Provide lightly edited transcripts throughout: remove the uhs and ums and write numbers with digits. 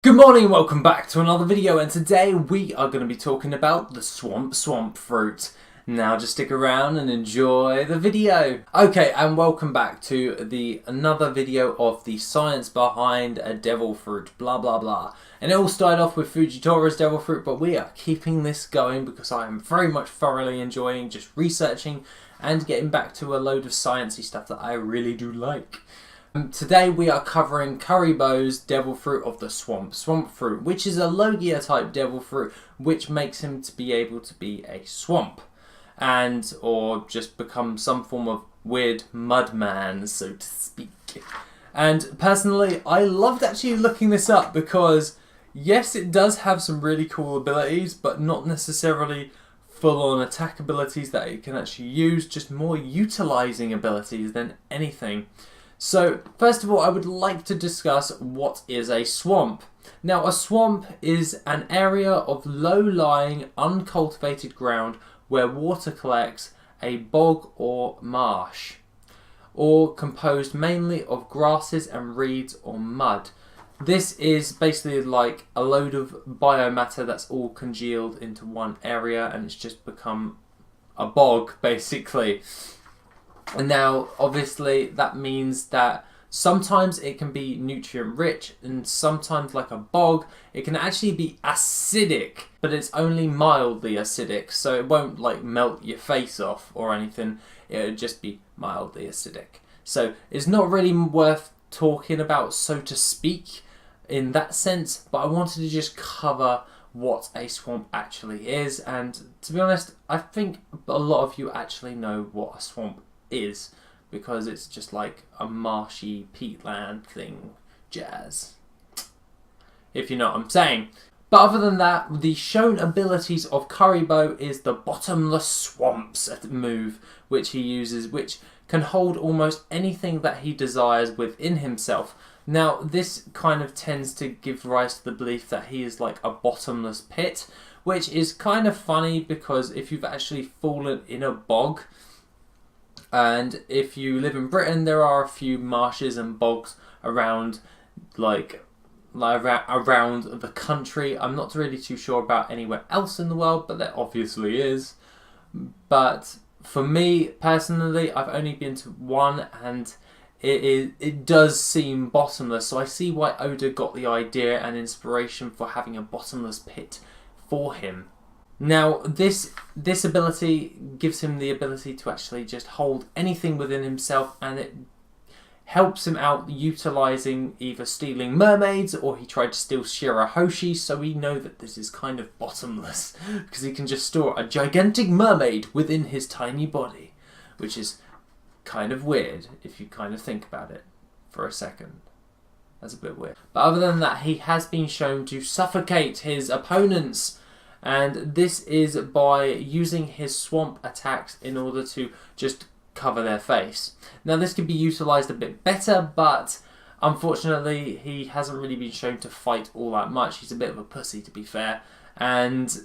Good morning and welcome back to another video, and today we are going to be talking about the swamp fruit. Now just stick around and enjoy the video. Okay, and welcome back to another video of the science behind a devil fruit, blah blah blah. And it all started off with Fujitori's devil fruit, but we are keeping this going because I am very much thoroughly enjoying just researching and getting back to a load of sciencey stuff that I really do like. Today we are covering Kuribo's devil fruit of the swamp fruit, which is a Logia type devil fruit, which makes him to be able to be a swamp, and or just become some form of weird mud man, so to speak. And personally, I loved actually looking this up because yes, it does have some really cool abilities, but not necessarily full-on attack abilities that it can actually use, just more utilizing abilities than anything. So, first of all, I would like to discuss what is a swamp. Now, a swamp is an area of low-lying, uncultivated ground where water collects, a bog or marsh, or composed mainly of grasses and reeds or mud. This is basically like a load of biomatter that's all congealed into one area, and it's just become a bog, basically. And now, obviously, that means that sometimes it can be nutrient rich, and sometimes, like a bog, it can actually be acidic, but it's only mildly acidic, so it won't like melt your face off or anything. It'll just be mildly acidic. So it's not really worth talking about, so to speak, in that sense, but I wanted to just cover what a swamp actually is, and to be honest, I think a lot of you actually know what a swamp is, because it's just like a marshy peatland thing jazz, if you know what I'm saying. But other than that, the shown abilities of Kuribo is the bottomless swamps move, which he uses, which can hold almost anything that he desires within himself. Now this kind of tends to give rise to the belief that he is like a bottomless pit, which is kind of funny because if you've actually fallen in a bog, and if you live in Britain, there are a few marshes and bogs around, around the country. I'm not really too sure about anywhere else in the world, but there obviously is. But for me personally, I've only been to one, and it does seem bottomless. So I see why Oda got the idea and inspiration for having a bottomless pit for him. Now, this ability gives him the ability to actually just hold anything within himself, and it helps him out utilising either stealing mermaids, or he tried to steal Shirahoshi, so we know that this is kind of bottomless, because he can just store a gigantic mermaid within his tiny body, which is kind of weird if you kind of think about it for a second. That's a bit weird. But other than that, he has been shown to suffocate his opponents, and this is by using his swamp attacks in order to just cover their face. Now this could be utilised a bit better, but unfortunately he hasn't really been shown to fight all that much. He's a bit of a pussy, to be fair. And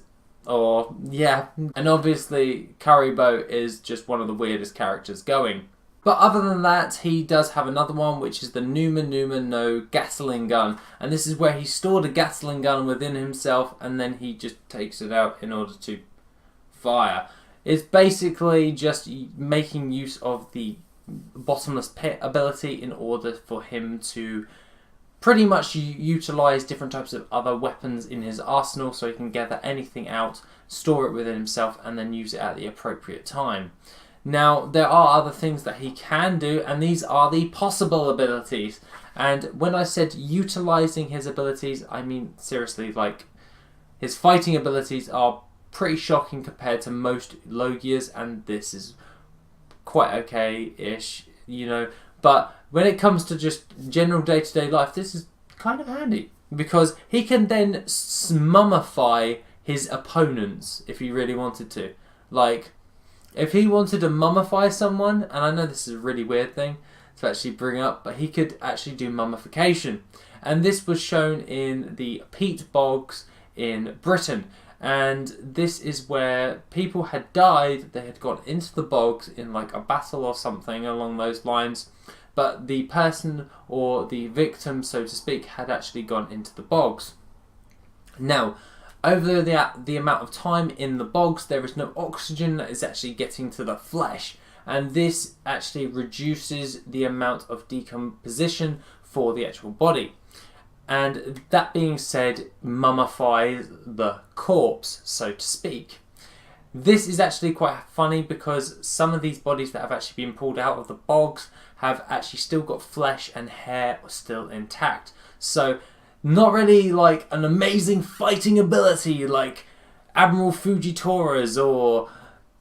obviously Kuribo is just one of the weirdest characters going. But other than that, he does have another one, which is the Numa no Gatling gun. And this is where he stored a Gatling gun within himself, and then he just takes it out in order to fire. It's basically just making use of the bottomless pit ability in order for him to pretty much utilise different types of other weapons in his arsenal, so he can gather anything out, store it within himself, and then use it at the appropriate time. Now, there are other things that he can do, and these are the possible abilities. And when I said utilising his abilities, I mean seriously, like, his fighting abilities are pretty shocking compared to most Logias, and this is quite okay-ish, you know. But when it comes to just general day-to-day life, this is kind of handy, because he can then mummify his opponents if he really wanted to. Like, if he wanted to mummify someone, and I know this is a really weird thing to actually bring up, but he could actually do mummification. And this was shown in the peat bogs in Britain. And this is where people had died, they had gone into the bogs in like a battle or something along those lines. but the person or the victim, so to speak, had actually gone into the bogs. Now, over the amount of time in the bogs, there is no oxygen that is actually getting to the flesh, and this actually reduces the amount of decomposition for the actual body. And that being said, mummifies the corpse, so to speak. This is actually quite funny because some of these bodies that have actually been pulled out of the bogs have actually still got flesh and hair still intact. So not really like an amazing fighting ability like Admiral Fujitori's or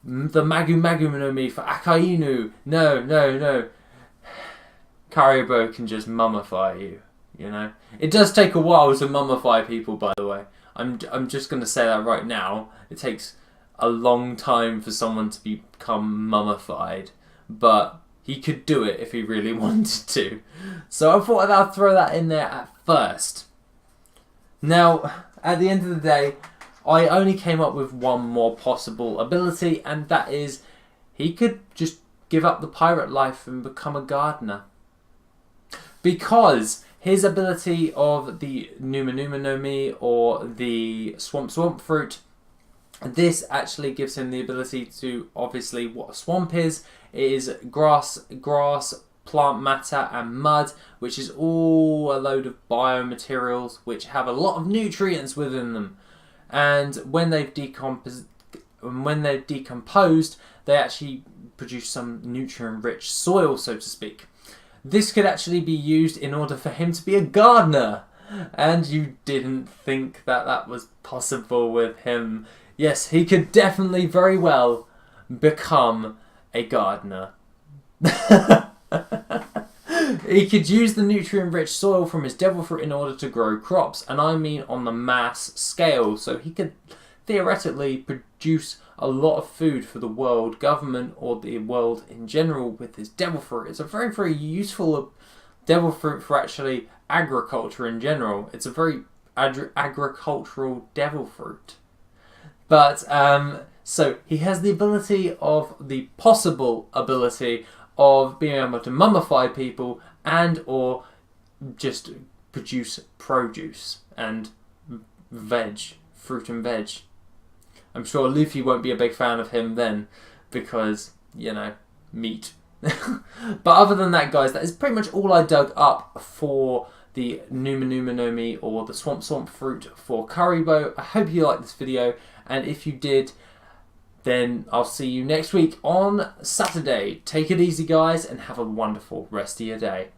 the Magu Magu no Mi for Akainu. No. Karibo can just mummify you, you know. It does take a while to mummify people, by the way. I'm just going to say that right now. It takes a long time for someone to become mummified, but he could do it if he really wanted to. So I thought I'd throw that in there at first. Now, at the end of the day, I only came up with one more possible ability, and that is he could just give up the pirate life and become a gardener. Because his ability of the Numa Numa no Mi or the Swamp Fruit, this actually gives him the ability to, obviously what a swamp is grass, plant matter and mud, which is all a load of biomaterials which have a lot of nutrients within them. And when they've decomposed, they actually produce some nutrient-rich soil, so to speak. This could actually be used in order for him to be a gardener. And you didn't think that that was possible with him. Yes, he could definitely very well become a gardener. He could use the nutrient-rich soil from his devil fruit in order to grow crops, and I mean on the mass scale. So he could theoretically produce a lot of food for the world government or the world in general with his devil fruit. It's a very, very useful devil fruit for actually agriculture in general. It's a very agricultural devil fruit. But, so he has the ability of, the possible ability of being able to mummify people and or just produce produce and veg, fruit and veg. I'm sure Luffy won't be a big fan of him then because, you know, meat. But other than that, guys, that is pretty much all I dug up for the Numa Numa no Mi or the Swamp Fruit for Karibo. I hope you liked this video, and if you did, then I'll see you next week on Saturday. Take it easy, guys, and have a wonderful rest of your day.